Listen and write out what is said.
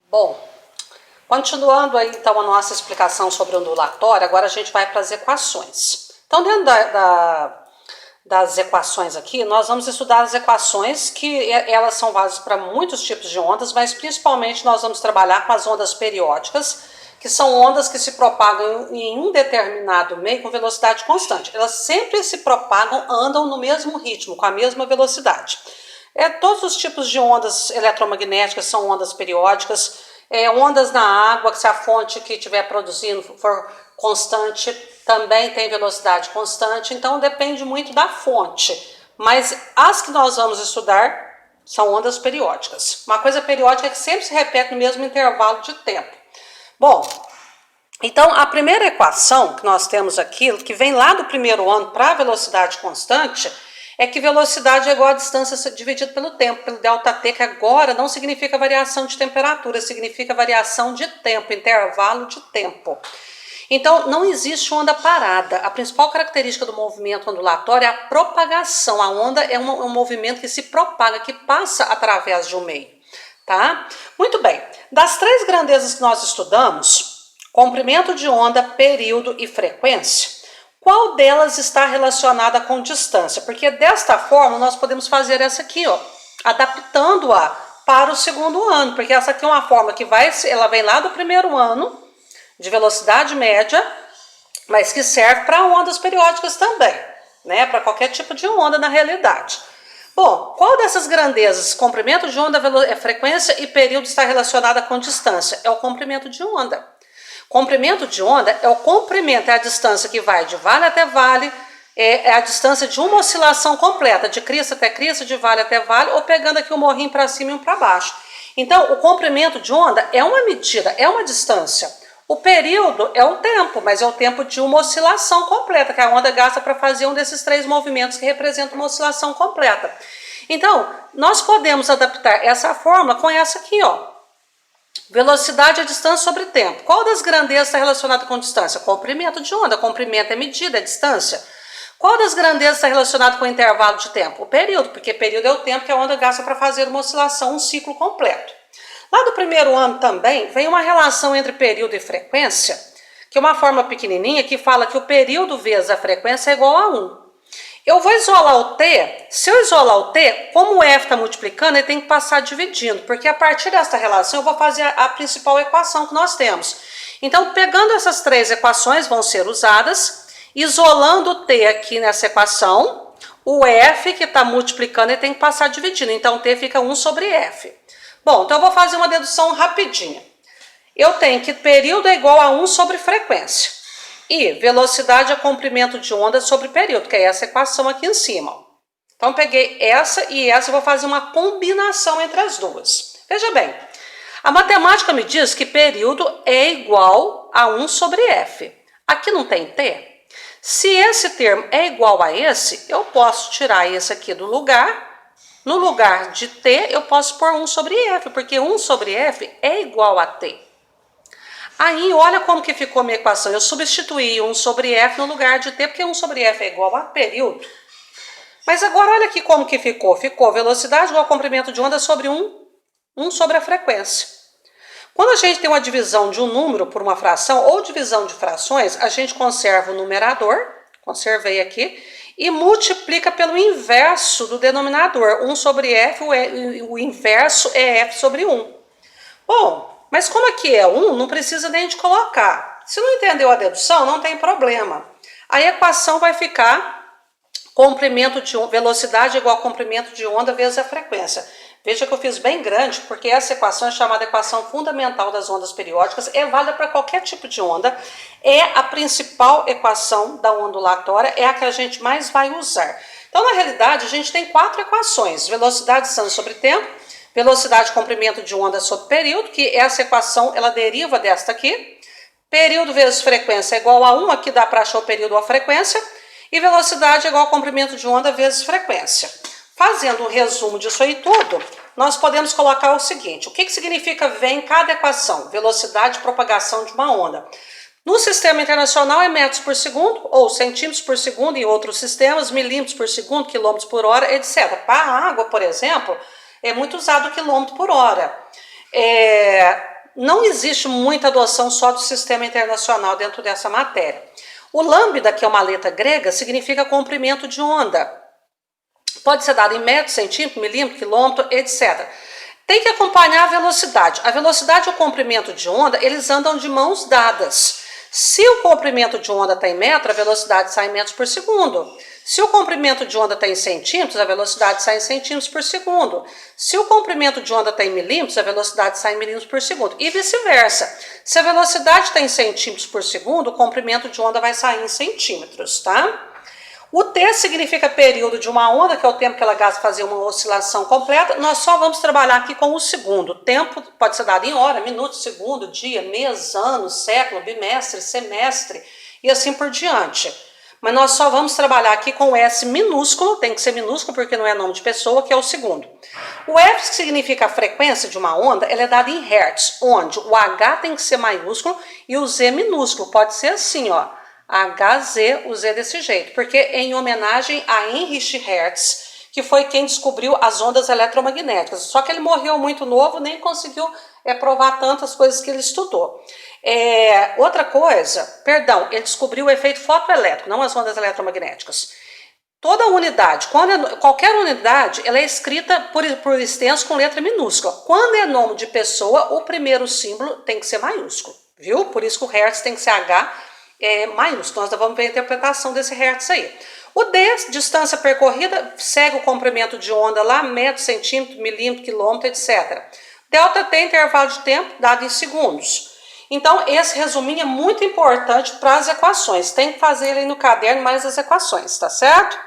Bom, continuando aí então a nossa explicação sobre ondulatório, agora a gente vai para as equações. Então, dentro das equações aqui, nós vamos estudar as equações que elas são válidas para muitos tipos de ondas, mas principalmente nós vamos trabalhar com as ondas periódicas, que são ondas que se propagam em um determinado meio com velocidade constante. Elas sempre se propagam, andam no mesmo ritmo, com a mesma velocidade. Todos os tipos de ondas eletromagnéticas são ondas periódicas. Ondas na água, que se a fonte que estiver produzindo for constante, também tem velocidade constante, então depende muito da fonte. Mas as que nós vamos estudar são ondas periódicas. Uma coisa periódica é que sempre se repete no mesmo intervalo de tempo. Bom, então a primeira equação que nós temos aqui, que vem lá do primeiro ano para a velocidade constante, é que velocidade é igual a distância dividida pelo tempo, pelo ΔT, que agora não significa variação de temperatura, significa variação de tempo, intervalo de tempo. Então, não existe onda parada. A principal característica do movimento ondulatório é a propagação. A onda é um movimento que se propaga, que passa através de um meio, tá? Muito bem. Das três grandezas que nós estudamos, comprimento de onda, período e frequência, qual delas está relacionada com distância? Porque desta forma nós podemos fazer essa aqui, ó, adaptando-a para o segundo ano, porque essa aqui é uma forma que ela vem lá do primeiro ano, de velocidade média, mas que serve para ondas periódicas também, né? Para qualquer tipo de onda na realidade. Bom, qual dessas grandezas, comprimento de onda, frequência e período, está relacionada com distância? É o comprimento de onda. Comprimento de onda é o comprimento, é a distância que vai de vale até vale, é a distância de uma oscilação completa, de crista até crista, de vale até vale, ou pegando aqui um morrinho para cima e um para baixo. Então, o comprimento de onda é uma medida, é uma distância. O período é um tempo, mas é o tempo de uma oscilação completa, que a onda gasta para fazer um desses três movimentos que representam uma oscilação completa. Então, nós podemos adaptar essa fórmula com essa aqui, ó. Velocidade é distância sobre tempo. Qual das grandezas está relacionada com distância? Comprimento de onda. Comprimento é medida, é distância. Qual das grandezas está relacionada com o intervalo de tempo? O período, porque período é o tempo que a onda gasta para fazer uma oscilação, um ciclo completo. Lá do primeiro ano também vem uma relação entre período e frequência, que é uma forma pequenininha que fala que o período vezes a frequência é igual a 1. Eu vou isolar o T, se eu isolar o T, como o F está multiplicando, ele tem que passar dividindo, porque a partir dessa relação eu vou fazer a principal equação que nós temos. Então, pegando essas três equações, vão ser usadas, isolando o T aqui nessa equação, o F que está multiplicando, ele tem que passar dividindo, então o T fica 1 sobre F. Bom, então eu vou fazer uma dedução rapidinha. Eu tenho que período é igual a 1 sobre frequência. E velocidade é comprimento de onda sobre período, que é essa equação aqui em cima. Então, peguei essa e essa e vou fazer uma combinação entre as duas. Veja bem, a matemática me diz que período é igual a 1 sobre F. Aqui não tem T? Se esse termo é igual a esse, eu posso tirar esse aqui do lugar. No lugar de T, eu posso pôr 1 sobre F, porque 1 sobre F é igual a T. Aí, olha como que ficou a minha equação. Eu substituí 1 sobre F no lugar de T, porque 1 sobre F é igual a período. Mas agora, olha aqui como que ficou. Ficou velocidade igual a comprimento de onda sobre 1 sobre a frequência. Quando a gente tem uma divisão de um número por uma fração, ou divisão de frações, a gente conserva o numerador, conservei aqui, e multiplica pelo inverso do denominador. 1 sobre F, o inverso é F sobre 1. Bom, mas como aqui é 1, não precisa nem de colocar. Se não entendeu a dedução, não tem problema. A equação vai ficar comprimento de velocidade igual a comprimento de onda vezes a frequência. Veja que eu fiz bem grande, porque essa equação é chamada equação fundamental das ondas periódicas, é válida para qualquer tipo de onda, é a principal equação da ondulatória, é a que a gente mais vai usar. Então, na realidade, a gente tem 4 equações: velocidade, distância sobre tempo, velocidade, comprimento de onda sobre período, que essa equação ela deriva desta aqui. Período vezes frequência é igual a 1, aqui dá para achar o período ou a frequência. E velocidade é igual a comprimento de onda vezes frequência. Fazendo um resumo disso aí tudo, nós podemos colocar o seguinte: o que significa V em cada equação? Velocidade de propagação de uma onda. No sistema internacional é metros por segundo, ou centímetros por segundo, em outros sistemas, milímetros por segundo, quilômetros por hora, etc. Para a água, por exemplo, é muito usado o quilômetro por hora. não existe muita adoção só do sistema internacional dentro dessa matéria. O lambda, que é uma letra grega, significa comprimento de onda. Pode ser dado em metro, centímetro, milímetro, quilômetro, etc. Tem que acompanhar a velocidade. A velocidade e o comprimento de onda, eles andam de mãos dadas. Se o comprimento de onda está em metro, a velocidade sai em metros por segundo. Se o comprimento de onda está em centímetros, a velocidade sai em centímetros por segundo. Se o comprimento de onda está em milímetros, a velocidade sai em milímetros por segundo. E vice-versa. Se a velocidade está em centímetros por segundo, o comprimento de onda vai sair em centímetros, tá? O T significa período de uma onda, que é o tempo que ela gasta para fazer uma oscilação completa. Nós só vamos trabalhar aqui com o segundo. O tempo pode ser dado em hora, minuto, segundo, dia, mês, ano, século, bimestre, semestre e assim por diante. Mas nós só vamos trabalhar aqui com o S minúsculo, tem que ser minúsculo porque não é nome de pessoa, que é o segundo. O F, que significa a frequência de uma onda, ela é dada em hertz, onde o H tem que ser maiúsculo e o Z minúsculo. Pode ser assim, ó. HZ, o Z desse jeito, porque é em homenagem a Heinrich Hertz, que foi quem descobriu as ondas eletromagnéticas. Só que ele morreu muito novo, nem conseguiu provar tantas coisas que ele estudou. Outra coisa, perdão, ele descobriu o efeito fotoelétrico, não as ondas eletromagnéticas. Toda unidade, qualquer unidade, ela é escrita por extenso com letra minúscula. Quando é nome de pessoa, o primeiro símbolo tem que ser maiúsculo, viu? Por isso que o Hertz tem que ser H maiúsculo. Nós vamos ver a interpretação desse Hertz aí. O D, distância percorrida, segue o comprimento de onda lá, metro, centímetro, milímetro, quilômetro, etc. Delta T, intervalo de tempo, dado em segundos. Então, esse resuminho é muito importante para as equações. Tem que fazer ele aí no caderno mais as equações, tá certo?